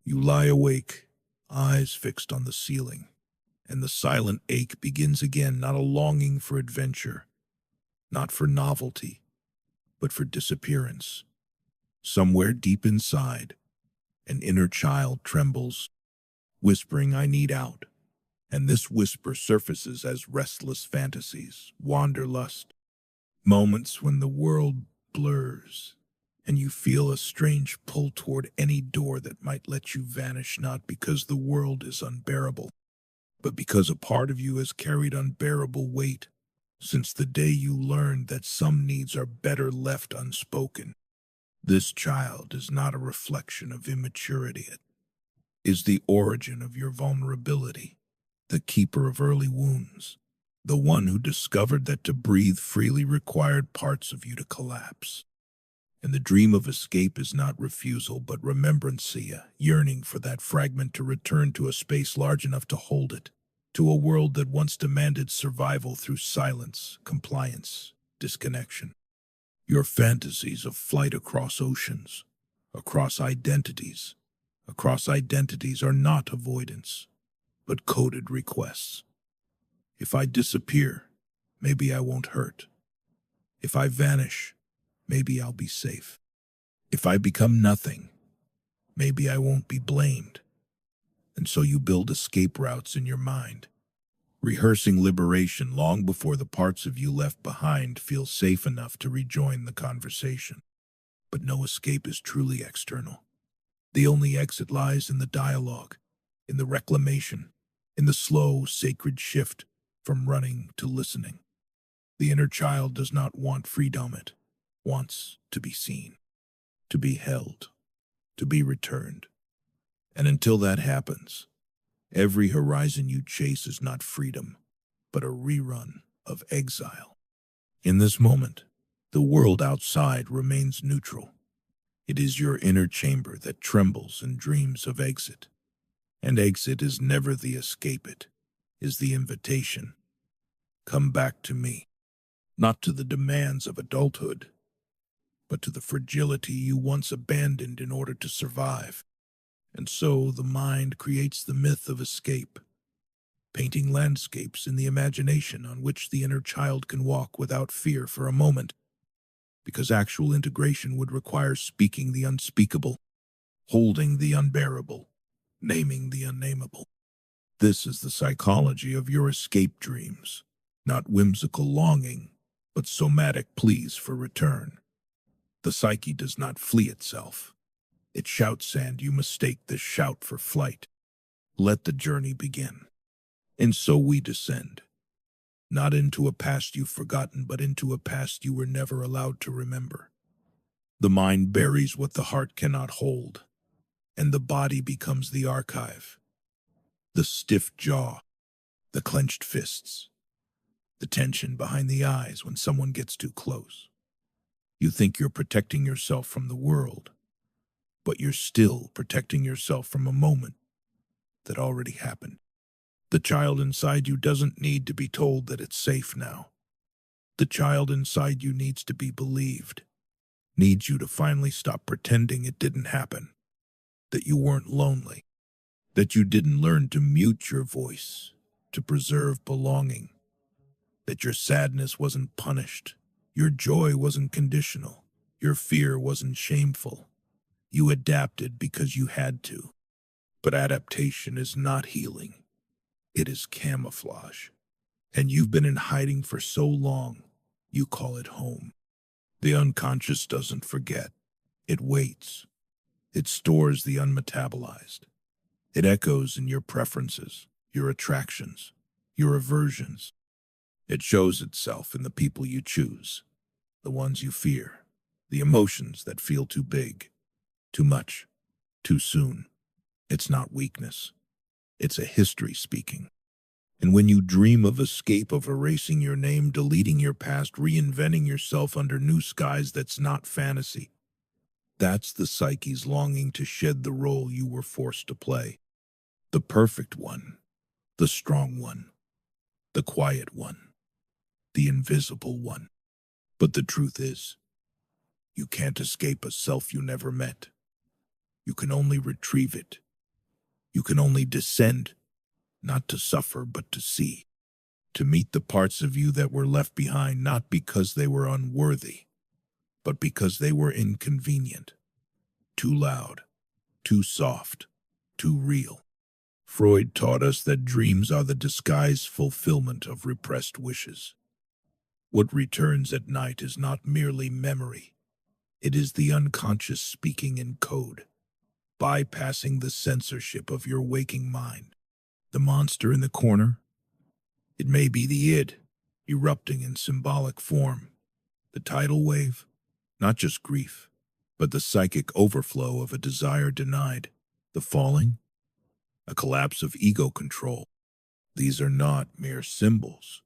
You lie awake, eyes fixed on the ceiling, and the silent ache begins again, not a longing for adventure, not for novelty, but for disappearance. Somewhere deep inside, an inner child trembles, whispering, "I need out." And this whisper surfaces as restless fantasies, wanderlust, moments when the world blurs, and you feel a strange pull toward any door that might let you vanish, not because the world is unbearable, but because a part of you has carried unbearable weight since the day you learned that some needs are better left unspoken. This child is not a reflection of immaturity. It is the origin of your vulnerability, the keeper of early wounds, the one who discovered that to breathe freely required parts of you to collapse. And the dream of escape is not refusal, but remembrancia, yearning for that fragment to return to a space large enough to hold it, to a world that once demanded survival through silence, compliance, disconnection. Your fantasies of flight across oceans, across identities are not avoidance, but coded requests. If I disappear, maybe I won't hurt. If I vanish, maybe I'll be safe. If I become nothing, maybe I won't be blamed. And so you build escape routes in your mind, rehearsing liberation long before the parts of you left behind feel safe enough to rejoin the conversation. But no escape is truly external. The only exit lies in the dialogue, in the reclamation, in the slow, sacred shift from running to listening. The inner child does not want freedom, it wants to be seen, to be held, to be returned. And until that happens, every horizon you chase is not freedom, but a rerun of exile. In this moment, the world outside remains neutral. It is your inner chamber that trembles and dreams of exit. And exit is never the escape, it is the invitation. Come back to me, not to the demands of adulthood, but to the fragility you once abandoned in order to survive. And so the mind creates the myth of escape, painting landscapes in the imagination on which the inner child can walk without fear for a moment, because actual integration would require speaking the unspeakable, holding the unbearable, naming the unnameable. This is the psychology of your escape dreams, not whimsical longing, but somatic pleas for return. The psyche does not flee itself. It shouts, and you mistake this shout for flight. Let the journey begin. And so we descend, not into a past you've forgotten, but into a past you were never allowed to remember. The mind buries what the heart cannot hold, and the body becomes the archive. The stiff jaw, the clenched fists, the tension behind the eyes when someone gets too close. You think you're protecting yourself from the world, but you're still protecting yourself from a moment that already happened. The child inside you doesn't need to be told that it's safe now. The child inside you needs to be believed, needs you to finally stop pretending it didn't happen, that you weren't lonely, that you didn't learn to mute your voice, to preserve belonging, that your sadness wasn't punished, your joy wasn't conditional, your fear wasn't shameful. You adapted because you had to. But adaptation is not healing. It is camouflage. And you've been in hiding for so long, you call it home. The unconscious doesn't forget. It waits. It stores the unmetabolized. It echoes in your preferences, your attractions, your aversions. It shows itself in the people you choose, the ones you fear, the emotions that feel too big, too much, too soon. It's not weakness. It's a history speaking. And when you dream of escape, of erasing your name, deleting your past, reinventing yourself under new skies, that's not fantasy. That's the psyche's longing to shed the role you were forced to play. The perfect one, the strong one, the quiet one, the invisible one. But the truth is, you can't escape a self you never met. You can only retrieve it You can only descend, not to suffer, but to see, to meet the parts of you that were left behind, not because they were unworthy, but because they were inconvenient, too loud, too soft, too real. Freud taught us that dreams are the disguised fulfillment of repressed wishes. What returns at night is not merely memory. It is the unconscious speaking in code, bypassing the censorship of your waking mind. The monster in the corner? It may be the id, erupting in symbolic form. The tidal wave? Not just grief, but the psychic overflow of a desire denied. The falling? A collapse of ego control. These are not mere symbols.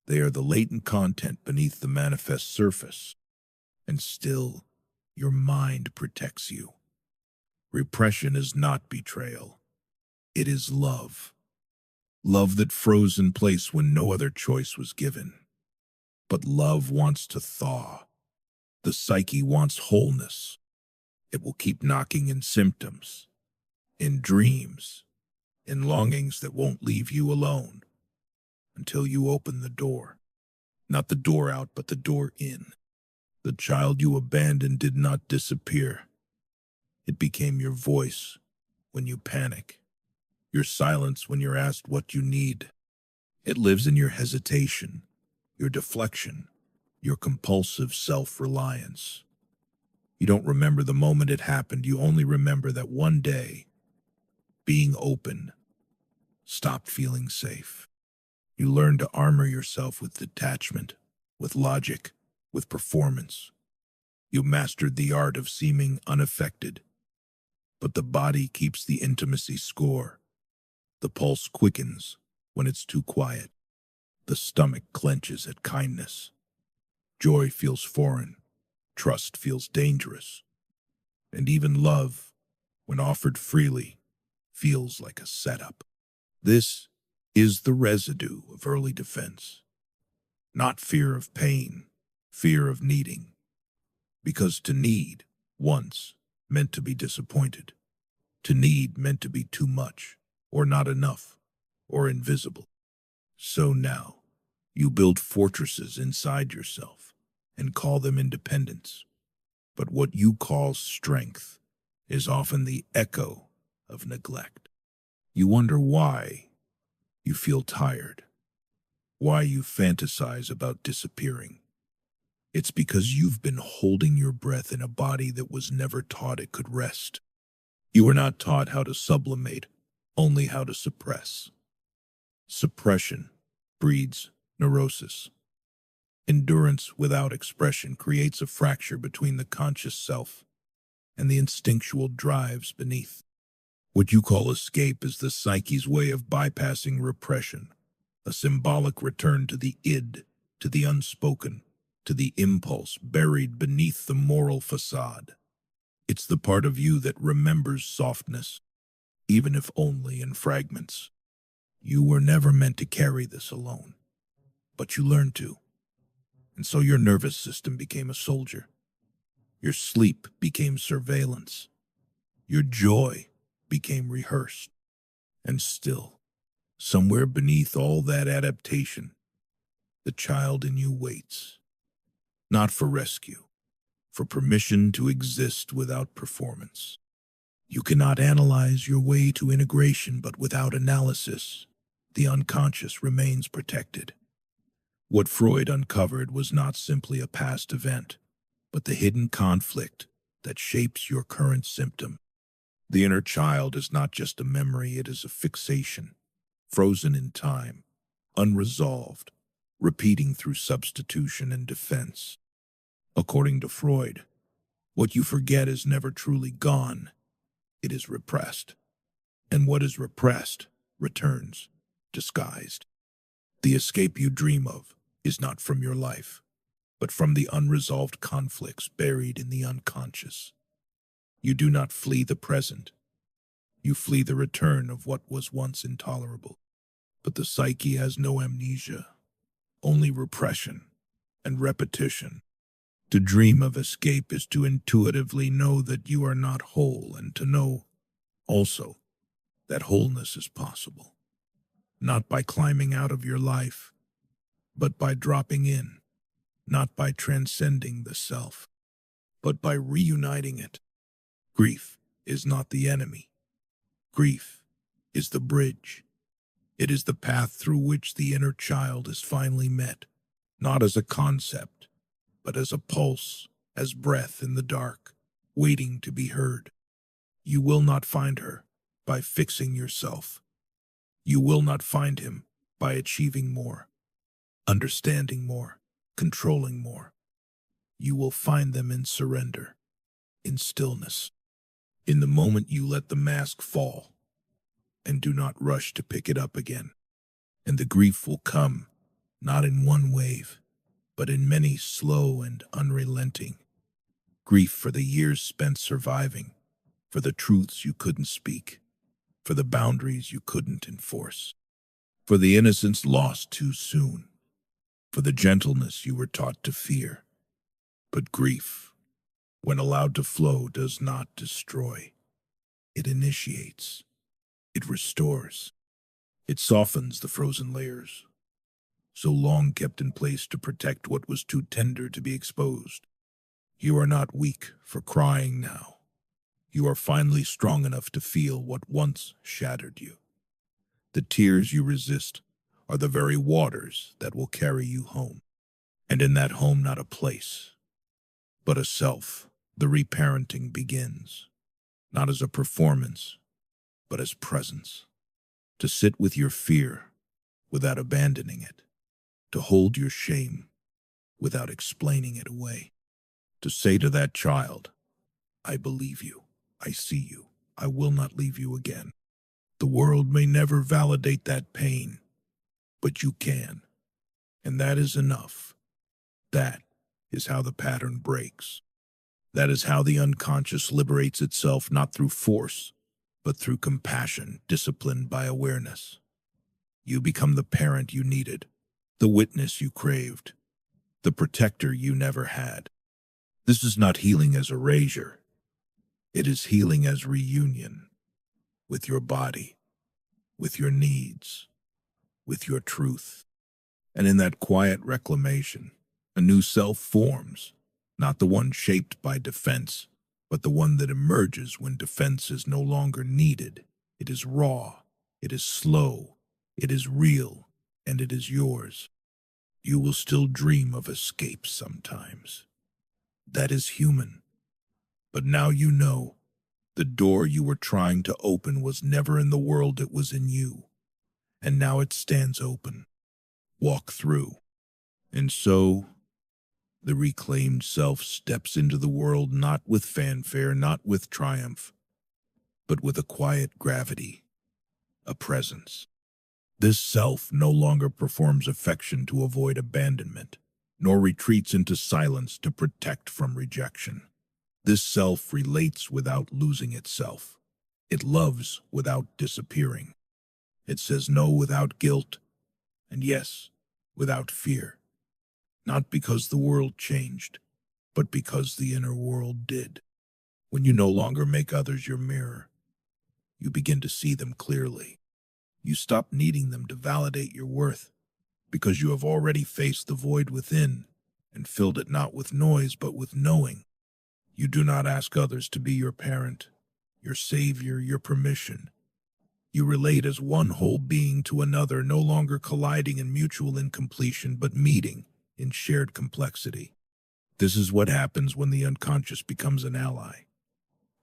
They are the latent content beneath the manifest surface. And still, your mind protects you. Repression is not betrayal. It is love. Love that froze in place when no other choice was given. But love wants to thaw. The psyche wants wholeness. It will keep knocking in symptoms, in dreams, in longings that won't leave you alone until you open the door. Not the door out, but the door in. The child you abandoned did not disappear. It became your voice when you panic, your silence when you're asked what you need. It lives in your hesitation, your deflection, your compulsive self-reliance. You don't remember the moment it happened, you only remember that one day, being open, stopped feeling safe. You learn to armor yourself with detachment, with logic, with performance. You mastered the art of seeming unaffected. But the body keeps the intimacy score. The pulse quickens when it's too quiet. The stomach clenches at kindness. Joy feels foreign. Trust feels dangerous. And even love, when offered freely, feels like a setup. This is the residue of early defense. Not fear of pain, fear of needing. Because to need, once, meant to be disappointed. To need meant to be too much, or not enough, or invisible. So now, you build fortresses inside yourself and call them independence. But what you call strength is often the echo of neglect. You wonder why you feel tired, why you fantasize about disappearing. It's because you've been holding your breath in a body that was never taught it could rest. You were not taught how to sublimate, only how to suppress. Suppression breeds neurosis. Endurance without expression creates a fracture between the conscious self and the instinctual drives beneath. What you call escape is the psyche's way of bypassing repression, a symbolic return to the id, to the unspoken, to the impulse buried beneath the moral facade. It's the part of you that remembers softness, even if only in fragments. You were never meant to carry this alone, but you learned to. And so your nervous system became a soldier. Your sleep became surveillance. Your joy became rehearsed. And still, somewhere beneath all that adaptation, the child in you waits. Not for rescue, for permission to exist without performance. You cannot analyze your way to integration, but without analysis, the unconscious remains protected. What Freud uncovered was not simply a past event, but the hidden conflict that shapes your current symptom. The inner child is not just a memory, it is a fixation, frozen in time, unresolved, repeating through substitution and defense. According to Freud, what you forget is never truly gone, it is repressed. And what is repressed returns, disguised. The escape you dream of is not from your life, but from the unresolved conflicts buried in the unconscious. You do not flee the present. You flee the return of what was once intolerable. But the psyche has no amnesia, only repression and repetition. To dream of escape is to intuitively know that you are not whole, and to know, also, that wholeness is possible, not by climbing out of your life, but by dropping in, not by transcending the self, but by reuniting it. Grief is not the enemy. Grief is the bridge. It is the path through which the inner child is finally met, not as a concept, but as a pulse, as breath in the dark, waiting to be heard. You will not find her by fixing yourself. You will not find him by achieving more, understanding more, controlling more. You will find them in surrender, in stillness, in the moment you let the mask fall and do not rush to pick it up again. And the grief will come, not in one wave, but in many, slow and unrelenting. Grief for the years spent surviving, for the truths you couldn't speak, for the boundaries you couldn't enforce, for the innocence lost too soon, for the gentleness you were taught to fear. But grief, when allowed to flow, does not destroy. It initiates. It restores. It softens the frozen layers, so long kept in place to protect what was too tender to be exposed. You are not weak for crying now. You are finally strong enough to feel what once shattered you. The tears you resist are the very waters that will carry you home. And in that home, not a place, but a self, the reparenting begins, not as a performance, but as presence. To sit with your fear without abandoning it, to hold your shame without explaining it away, to say to that child, I believe you, I see you, I will not leave you again. The world may never validate that pain, but you can, and that is enough. That is how the pattern breaks. That is how the unconscious liberates itself, not through force, but through compassion, disciplined by awareness. You become the parent you needed, the witness you craved, the protector you never had. This is not healing as erasure. It is healing as reunion with your body, with your needs, with your truth. And in that quiet reclamation, a new self forms, not the one shaped by defense, but the one that emerges when defense is no longer needed. It is raw, it is slow, it is real, and it is yours. You will still dream of escape sometimes. That is human. But now you know the door you were trying to open was never in the world, it was in you. And now it stands open. Walk through. And so the reclaimed self steps into the world not with fanfare, not with triumph, but with a quiet gravity, a presence. This self no longer performs affection to avoid abandonment, nor retreats into silence to protect from rejection. This self relates without losing itself. It loves without disappearing. It says no without guilt, and yes without fear. Not because the world changed, but because the inner world did. When you no longer make others your mirror, you begin to see them clearly. You stop needing them to validate your worth, because you have already faced the void within and filled it not with noise but with knowing. You do not ask others to be your parent, your savior, your permission. You relate as one whole being to another, no longer colliding in mutual incompletion, but meeting in shared complexity. This is what happens when the unconscious becomes an ally.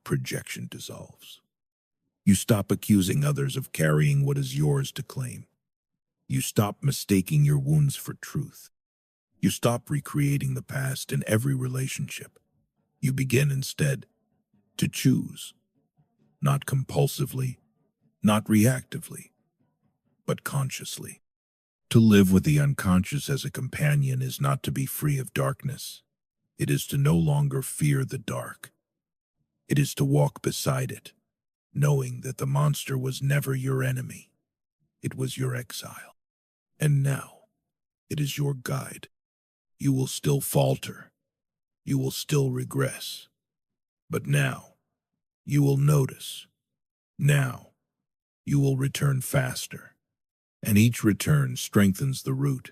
Projection dissolves. You stop accusing others of carrying what is yours to claim. You stop mistaking your wounds for truth. You stop recreating the past in every relationship. You begin instead to choose, not compulsively, not reactively, but consciously. To live with the unconscious as a companion is not to be free of darkness. It is to no longer fear the dark. It is to walk beside it, knowing that the monster was never your enemy. It was your exile. And now, it is your guide. You will still falter. You will still regress. But now, you will notice. Now, you will return faster, and each return strengthens the root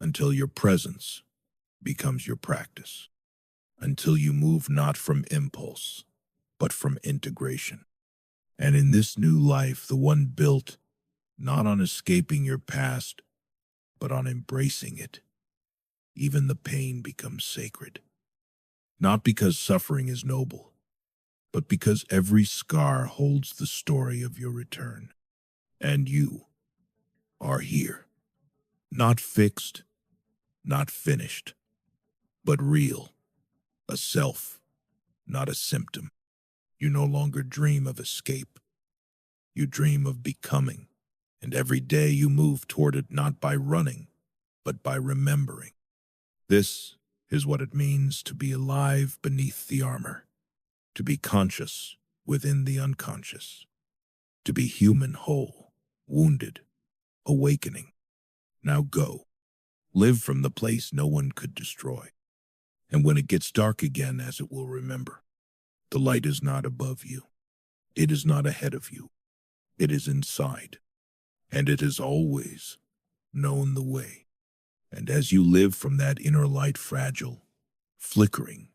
until your presence becomes your practice, until you move not from impulse, but from integration. And in this new life, the one built not on escaping your past, but on embracing it, even the pain becomes sacred. Not because suffering is noble, but because every scar holds the story of your return. And you are here, not fixed, not finished, but real, a self, not a symptom. You no longer dream of escape. You dream of becoming, and every day you move toward it not by running, but by remembering. This is what it means to be alive beneath the armor, to be conscious within the unconscious, to be human whole, wounded, awakening. Now go, live from the place no one could destroy. And when it gets dark again, as it will remember, the light is not above you. It is not ahead of you. It is inside. And it has always known the way. And as you live from that inner light, fragile, flickering,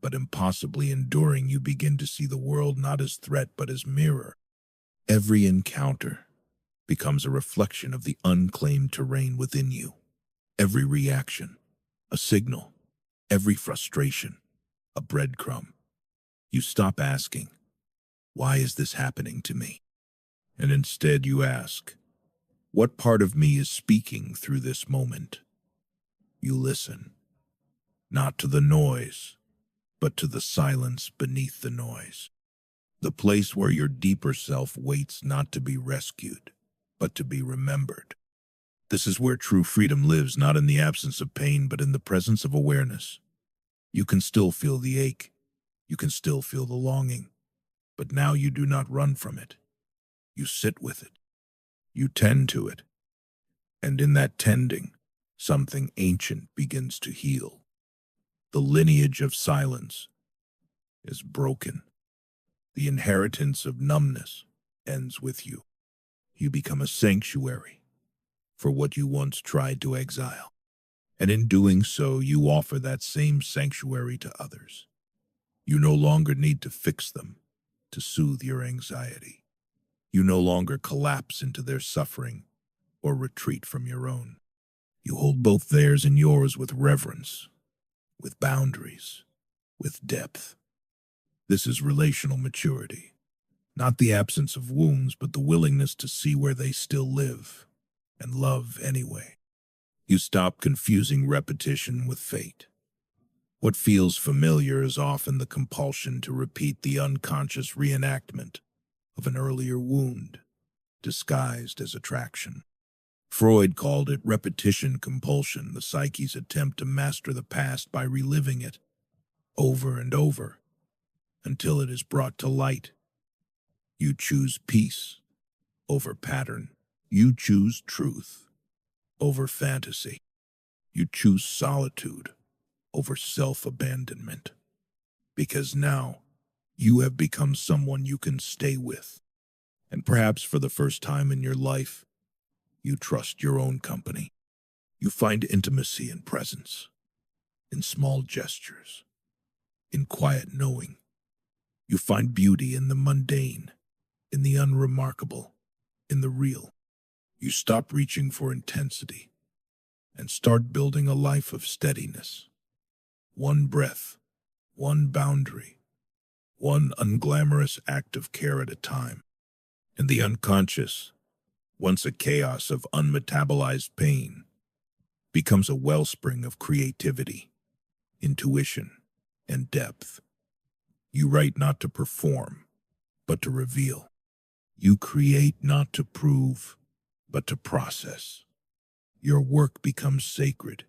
but impossibly enduring, you begin to see the world not as threat, but as mirror. Every encounter becomes a reflection of the unclaimed terrain within you. Every reaction, a signal. Every frustration, a breadcrumb. You stop asking, why is this happening to me? And instead you ask, what part of me is speaking through this moment? You listen, not to the noise, but to the silence beneath the noise. The place where your deeper self waits not to be rescued, but to be remembered. This is where true freedom lives, not in the absence of pain, but in the presence of awareness. You can still feel the ache. You can still feel the longing. But now you do not run from it. You sit with it. You tend to it. And in that tending, something ancient begins to heal. The lineage of silence is broken. The inheritance of numbness ends with you. You become a sanctuary for what you once tried to exile. And in doing so, you offer that same sanctuary to others. You no longer need to fix them to soothe your anxiety. You no longer collapse into their suffering or retreat from your own. You hold both theirs and yours with reverence, with boundaries, with depth. This is relational maturity, not the absence of wounds, but the willingness to see where they still live and love anyway. You stop confusing repetition with fate. What feels familiar is often the compulsion to repeat the unconscious reenactment of an earlier wound, disguised as attraction. Freud called it repetition compulsion, the psyche's attempt to master the past by reliving it over and over until it is brought to light. You choose peace over pattern. You choose truth over fantasy. You choose solitude over self-abandonment. Because now you have become someone you can stay with. And perhaps for the first time in your life, you trust your own company. You find intimacy in presence, in small gestures, in quiet knowing. You find beauty in the mundane, in the unremarkable, in the real. You stop reaching for intensity and start building a life of steadiness. One breath, one boundary, one unglamorous act of care at a time. And the unconscious, once a chaos of unmetabolized pain, becomes a wellspring of creativity, intuition, and depth. You write not to perform, but to reveal. You create not to prove, but to process. Your work becomes sacred.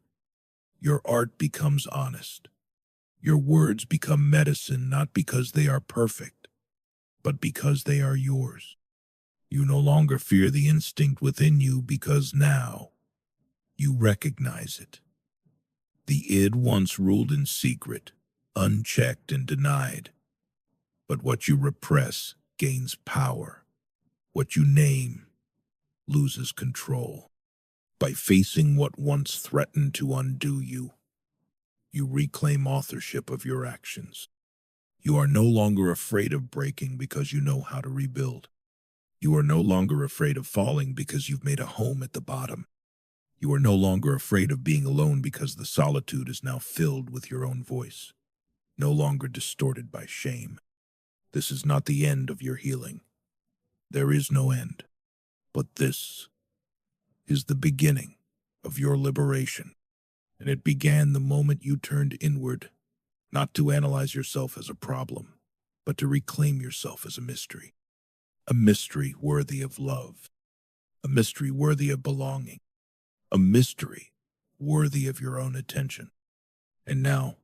Your art becomes honest. Your words become medicine not because they are perfect, but because they are yours. You no longer fear the instinct within you because now you recognize it. The id once ruled in secret, unchecked and denied, but what you repress gains power. What you name loses control. By facing what once threatened to undo you, you reclaim authorship of your actions. You are no longer afraid of breaking because you know how to rebuild. You are no longer afraid of falling because you've made a home at the bottom. You are no longer afraid of being alone because the solitude is now filled with your own voice, no longer distorted by shame. This is not the end of your healing. There is no end. But this is the beginning of your liberation. And it began the moment you turned inward, not to analyze yourself as a problem, but to reclaim yourself as a mystery worthy of love, a mystery worthy of belonging, a mystery worthy of your own attention. And now,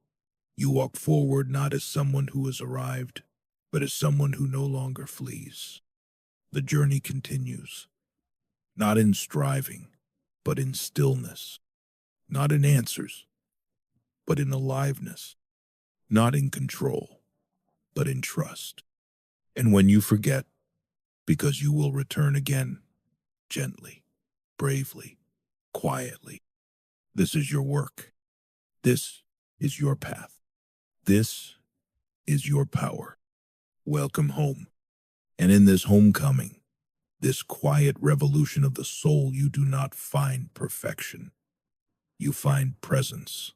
you walk forward not as someone who has arrived, but as someone who no longer flees. The journey continues, not in striving, but in stillness, not in answers, but in aliveness, not in control, but in trust. And when you forget, because you will return again, gently, bravely, quietly. This is your work. This is your path. This is your power. Welcome home. And in this homecoming, this quiet revolution of the soul, you do not find perfection. You find presence.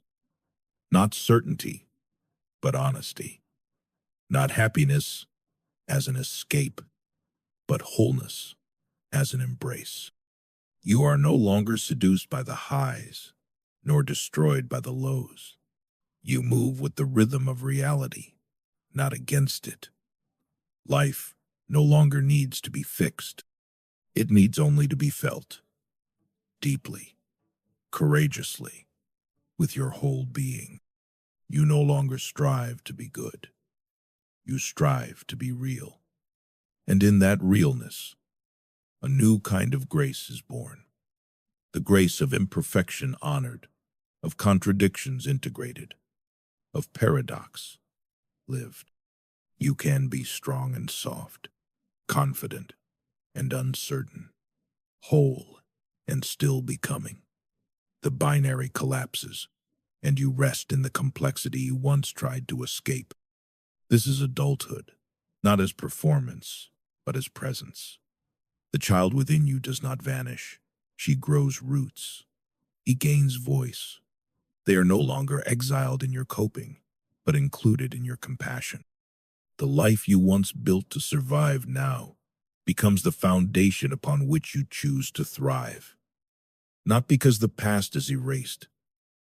Not certainty, but honesty. Not happiness as an escape, but wholeness as an embrace. You are no longer seduced by the highs, nor destroyed by the lows. You move with the rhythm of reality, not against it. Life no longer needs to be fixed. It needs only to be felt, deeply, courageously, with your whole being. You no longer strive to be good. You strive to be real. And in that realness, a new kind of grace is born. The grace of imperfection honored, of contradictions integrated, of paradox lived. You can be strong and soft, confident and uncertain, whole and still becoming. The binary collapses, and you rest in the complexity you once tried to escape. This is adulthood, not as performance, but as presence. The child within you does not vanish. She grows roots. He gains voice. They are no longer exiled in your coping, but included in your compassion. The life you once built to survive now becomes the foundation upon which you choose to thrive. Not because the past is erased,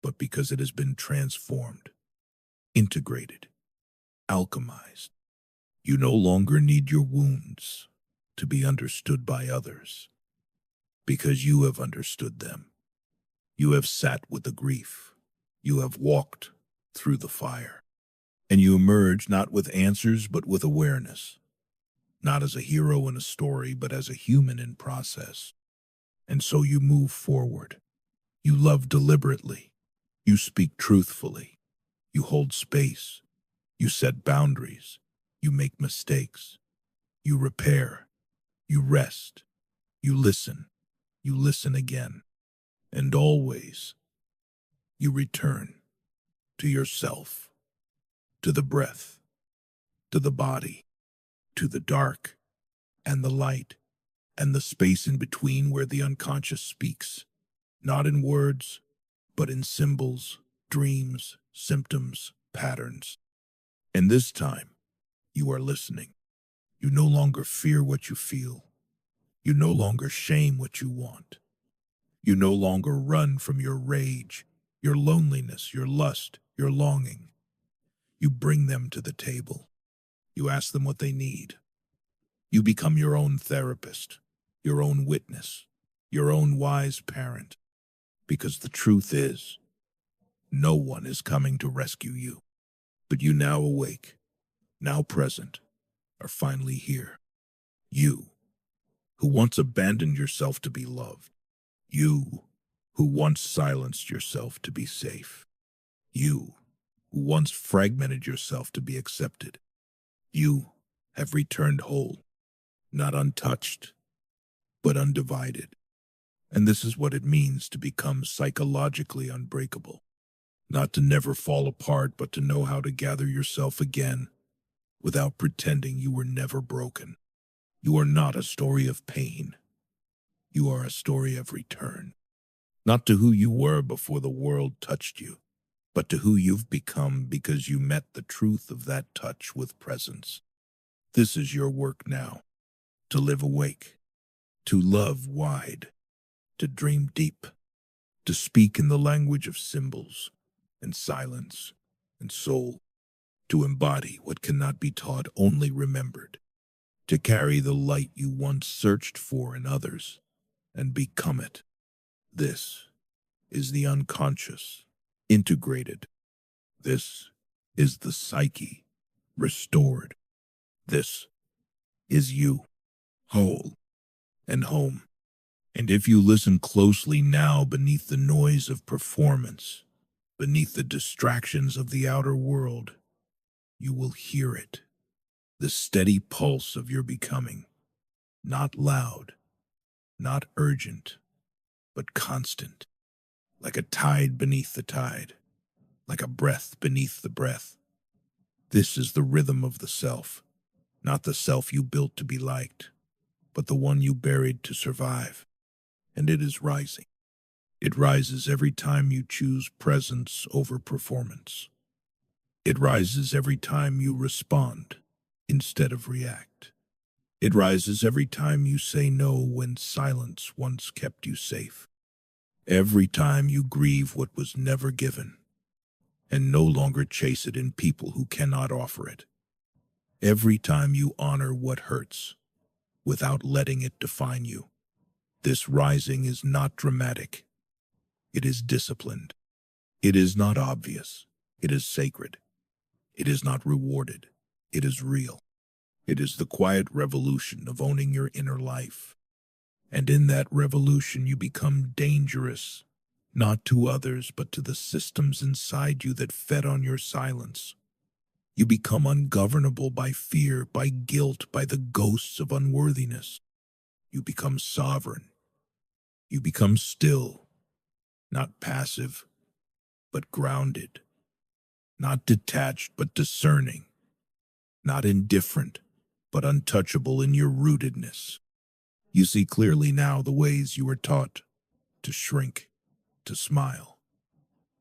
but because it has been transformed, integrated, alchemized. You no longer need your wounds to be understood by others, because you have understood them. You have sat with the grief. You have walked through the fire. And you emerge not with answers, but with awareness. Not as a hero in a story, but as a human in process. And so you move forward. You love deliberately. You speak truthfully. You hold space. You set boundaries. You make mistakes. You repair. You rest. You listen. You listen again. And always, you return to yourself, to the breath, to the body, to the dark and the light, and the space in between where the unconscious speaks, not in words, but in symbols, dreams, symptoms, patterns. And this time, you are listening. You no longer fear what you feel. You no longer shame what you want. You no longer run from your rage, your loneliness, your lust, your longing. You bring them to the table. You ask them what they need. You become your own therapist, your own witness, your own wise parent. Because the truth is, no one is coming to rescue you. But you now awake, now present, are finally here. You, who once abandoned yourself to be loved. You, who once silenced yourself to be safe. You, who once fragmented yourself to be accepted. You have returned whole. not untouched, but undivided. And this is what it means to become psychologically unbreakable. Not to never fall apart, but to know how to gather yourself again without pretending you were never broken. You are not a story of pain. You are a story of return. Not to who you were before the world touched you, but to who you've become because you met the truth of that touch with presence. This is your work now, to live awake, to love wide, to dream deep, to speak in the language of symbols and silence and soul, to embody what cannot be taught, only remembered, to carry the light you once searched for in others and become it. This is the unconscious, integrated. This is the psyche, restored. This is you, whole and home. And if you listen closely now, beneath the noise of performance, beneath the distractions of the outer world, you will hear it, the steady pulse of your becoming, not loud, not urgent, but constant, like a tide beneath the tide, like a breath beneath the breath. This is the rhythm of the self, not the self you built to be liked, but the one you buried to survive. And it is rising. It rises every time you choose presence over performance. It rises every time you respond instead of react. It rises every time you say no when silence once kept you safe. Every time you grieve what was never given and no longer chase it in people who cannot offer it. Every time you honor what hurts without letting it define you. This rising is not dramatic. It is disciplined. It is not obvious. It is sacred. It is not rewarded. It is real. It is the quiet revolution of owning your inner life. And in that revolution, you become dangerous, not to others, but to the systems inside you that fed on your silence. You become ungovernable by fear, by guilt, by the ghosts of unworthiness. You become sovereign. You become still, not passive, but grounded, not detached, but discerning, not indifferent, but untouchable in your rootedness. You see clearly now the ways you were taught to shrink, to smile,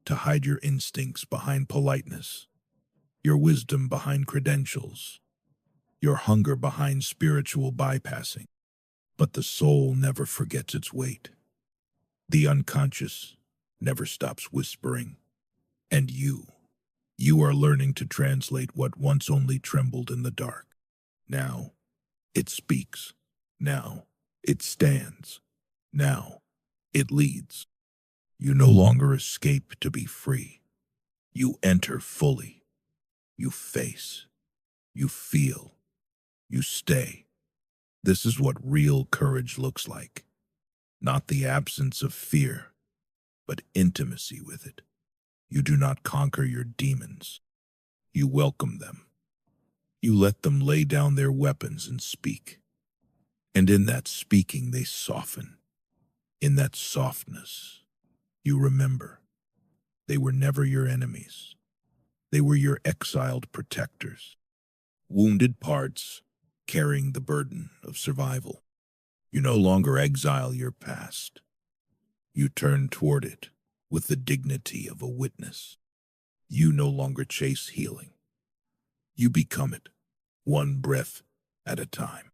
to hide your instincts behind politeness, your wisdom behind credentials, your hunger behind spiritual bypassing. But the soul never forgets its weight. The unconscious never stops whispering. And you are learning to translate what once only trembled in the dark. Now, it speaks. Now, it stands. Now, it leads. You no longer escape to be free. You enter fully. You face. You feel. You stay. This is what real courage looks like. Not the absence of fear, but intimacy with it. You do not conquer your demons. You welcome them. You let them lay down their weapons and speak. And in that speaking, they soften. In that softness, you remember. They were never your enemies. They were your exiled protectors. Wounded parts, carrying the burden of survival. You no longer exile your past. You turn toward it with the dignity of a witness. You no longer chase healing. You become it, one breath at a time.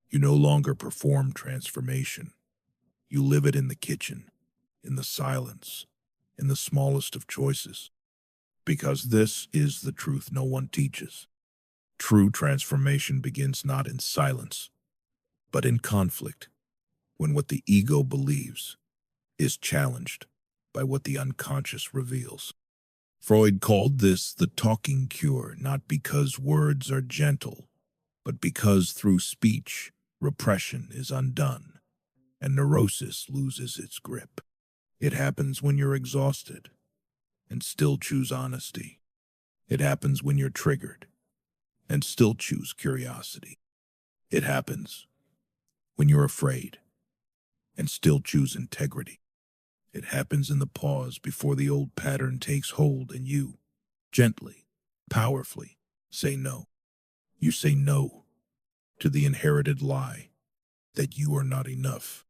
You no longer perform transformation. You live it in the kitchen, in the silence, in the smallest of choices. Because this is the truth no one teaches. True transformation begins not in silence, but in conflict, when what the ego believes is challenged by what the unconscious reveals. Freud called this the talking cure, not because words are gentle, but because through speech, repression is undone and neurosis loses its grip. It happens when you're exhausted and still choose honesty. It happens when you're triggered and still choose curiosity. It happens when you're afraid, and still choose integrity. It happens in the pause before the old pattern takes hold and you, gently, powerfully, say no. You say no to the inherited lie that you are not enough.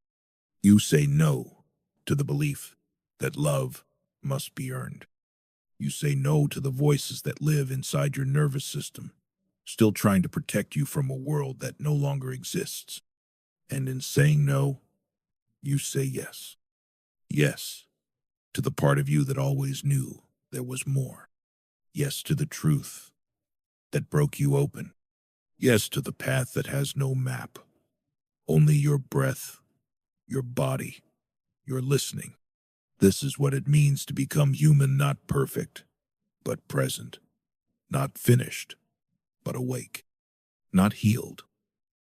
You say no to the belief that love must be earned. You say no to the voices that live inside your nervous system, still trying to protect you from a world that no longer exists. And in saying no, you say yes. Yes to the part of you that always knew there was more. Yes to the truth that broke you open. Yes to the path that has no map, only your breath, your body, your listening. This is what it means to become human, not perfect, but present, not finished, but awake, not healed,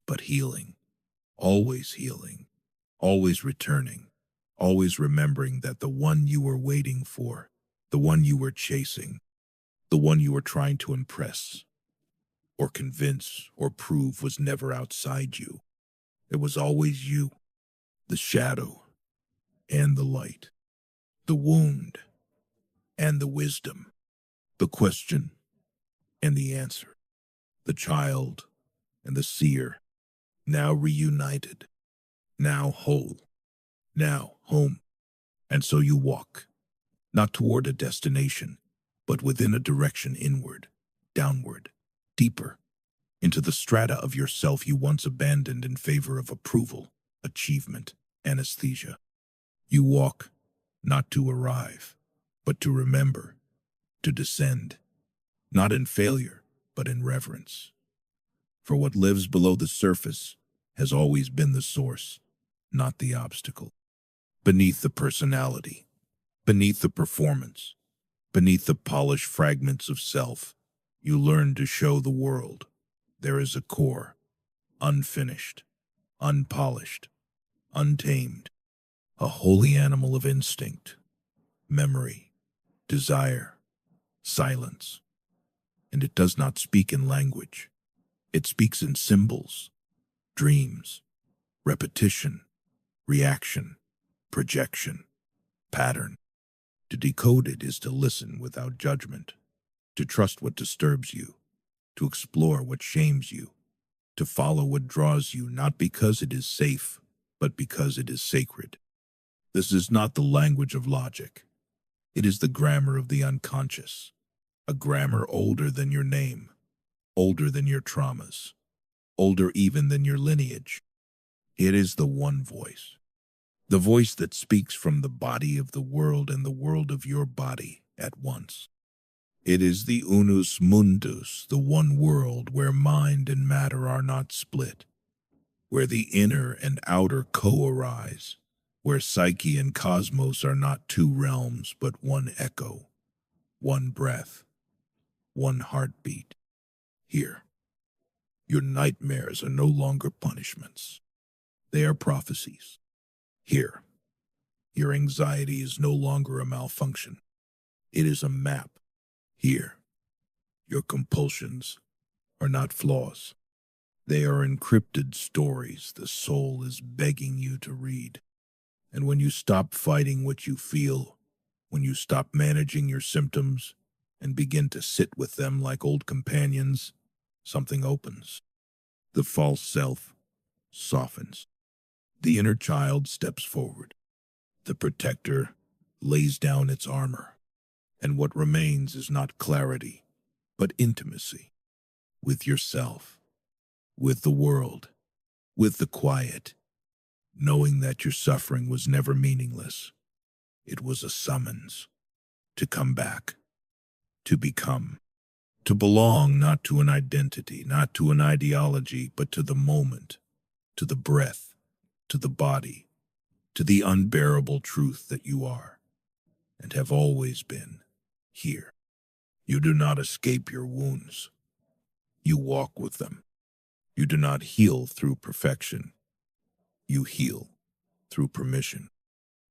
but healing, healing, always returning, always remembering that the one you were waiting for, the one you were chasing, the one you were trying to impress, or convince, or prove was never outside you. It was always you, the shadow and the light, the wound and the wisdom, the question and the answer, the child and the seer, now reunited, now whole, now home. And so you walk, not toward a destination, but within a direction inward, downward, deeper, into the strata of yourself you once abandoned in favor of approval, achievement, anesthesia. You walk, not to arrive, but to remember, to descend, not in failure, but in reverence. For what lives below the surface has always been the source, not the obstacle. Beneath the personality, beneath the performance, beneath the polished fragments of self, you learn to show the world there is a core, unfinished, unpolished, untamed, a holy animal of instinct, memory, desire, silence. And it does not speak in language. It speaks in symbols, dreams, repetition, reaction, projection, pattern. To decode it is to listen without judgment, to trust what disturbs you, to explore what shames you, to follow what draws you not because it is safe, but because it is sacred. This is not the language of logic. It is the grammar of the unconscious, a grammar older than your name, older than your traumas, older even than your lineage. It is the one voice, the voice that speaks from the body of the world and the world of your body at once. It is the unus mundus, the one world where mind and matter are not split, where the inner and outer co-arise, where psyche and cosmos are not two realms but one echo, one breath, one heartbeat. Here, your nightmares are no longer punishments. They are prophecies. Here, your anxiety is no longer a malfunction. It is a map. Here, your compulsions are not flaws. They are encrypted stories the soul is begging you to read. And when you stop fighting what you feel, when you stop managing your symptoms and begin to sit with them like old companions, something opens. The false self softens. The inner child steps forward. The protector lays down its armor. And what remains is not clarity, but intimacy with yourself, with the world, with the quiet, knowing that your suffering was never meaningless. It was a summons to come back, to become, to belong not to an identity, not to an ideology, but to the moment, to the breath, to the body, to the unbearable truth that you are and have always been here. You do not escape your wounds. You walk with them. You do not heal through perfection. You heal through permission.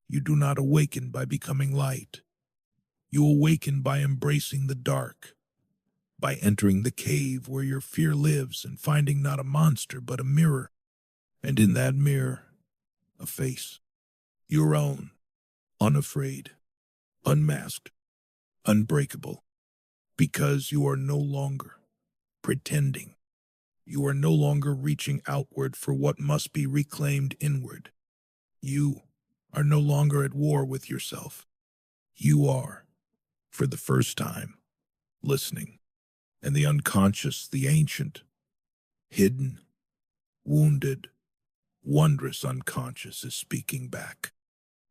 You do not awaken by becoming light. You awaken by embracing the dark, by entering the cave where your fear lives and finding not a monster but a mirror, And in that mirror, a face, your own, unafraid, unmasked, unbreakable, because you are no longer pretending. You are no longer reaching outward for what must be reclaimed inward. You are no longer at war with yourself. You are, for the first time, listening. And the unconscious, the ancient, hidden, wounded, wondrous unconscious is speaking back,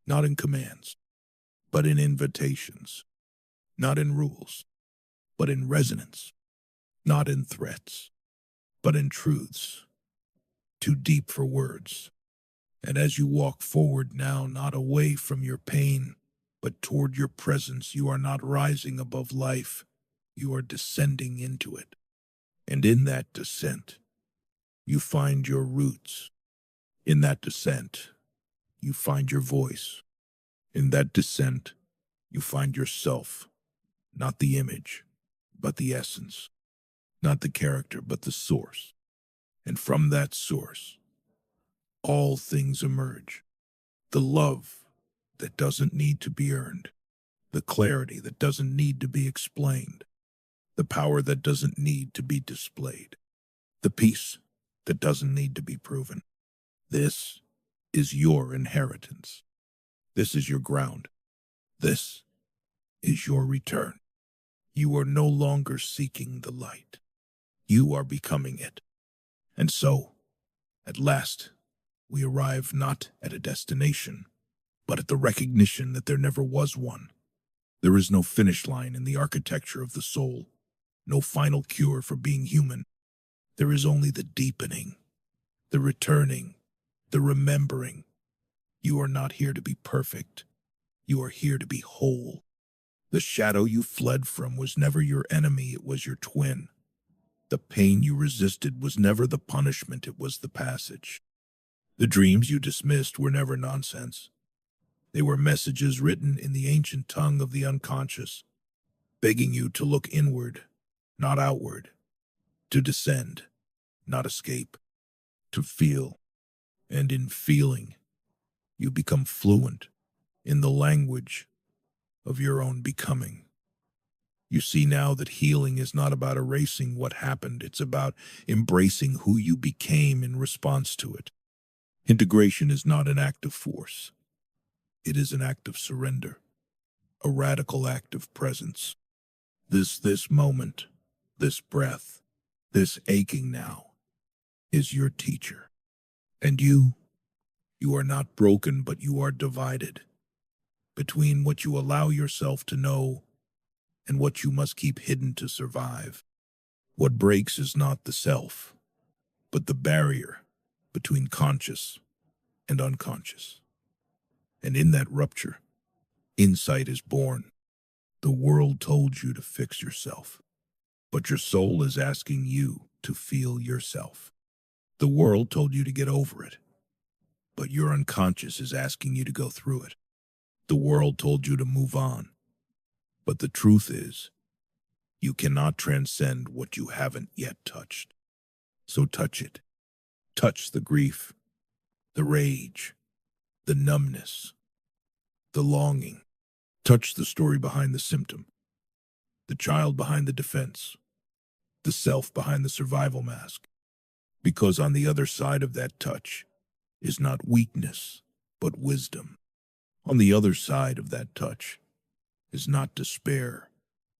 not in commands, but in invitations, not in rules, but in resonance, not in threats, but in truths, too deep for words. And as you walk forward now, not away from your pain, but toward your presence, you are not rising above life, you are descending into it. And in that descent, you find your roots. In that descent, you find your voice. In that descent, you find yourself, not the image, but the essence, not the character, but the source. And from that source, all things emerge. The love that doesn't need to be earned, the clarity that doesn't need to be explained, the power that doesn't need to be displayed, the peace that doesn't need to be proven. This is your inheritance. This is your ground. This is your return. You are no longer seeking the light. You are becoming it. And so, at last, we arrive not at a destination, but at the recognition that there never was one. There is no finish line in the architecture of the soul, no final cure for being human. There is only the deepening, the returning, the remembering. You are not here to be perfect. You are here to be whole. The shadow you fled from was never your enemy, it was your twin. The pain you resisted was never the punishment, it was the passage. The dreams you dismissed were never nonsense. They were messages written in the ancient tongue of the unconscious, begging you to look inward, not outward, to descend, not escape, to feel. And in feeling, you become fluent in the language of your own becoming. You see now that healing is not about erasing what happened, it's about embracing who you became in response to it. Integration is not an act of force. It is an act of surrender, a radical act of presence. This moment, this breath, this aching now, is your teacher. And you are not broken, but you are divided between what you allow yourself to know and what you must keep hidden to survive. What breaks is not the self, but the barrier between conscious and unconscious. And in that rupture, insight is born. The world told you to fix yourself, but your soul is asking you to feel yourself. The world told you to get over it, but your unconscious is asking you to go through it. The world told you to move on, but the truth is, you cannot transcend what you haven't yet touched. So touch it. Touch the grief, the rage, the numbness, the longing. Touch the story behind the symptom, the child behind the defense, the self behind the survival mask. Because on the other side of that touch is not weakness, but wisdom. On the other side of that touch is not despair,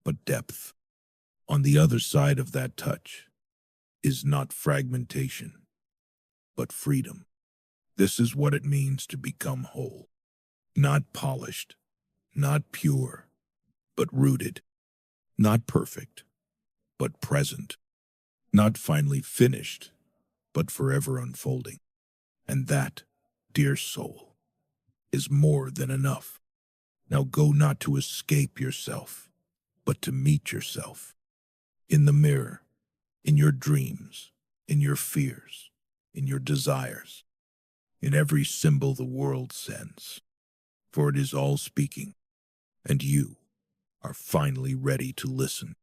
but depth. On the other side of that touch is not fragmentation, but freedom. This is what it means to become whole. Not polished, not pure, but rooted. Not perfect, but present. Not finally finished, but forever unfolding. And that, dear soul, is more than enough. Now go not to escape yourself, but to meet yourself. In the mirror, in your dreams, in your fears, in your desires, in every symbol the world sends. For it is all speaking, and you are finally ready to listen.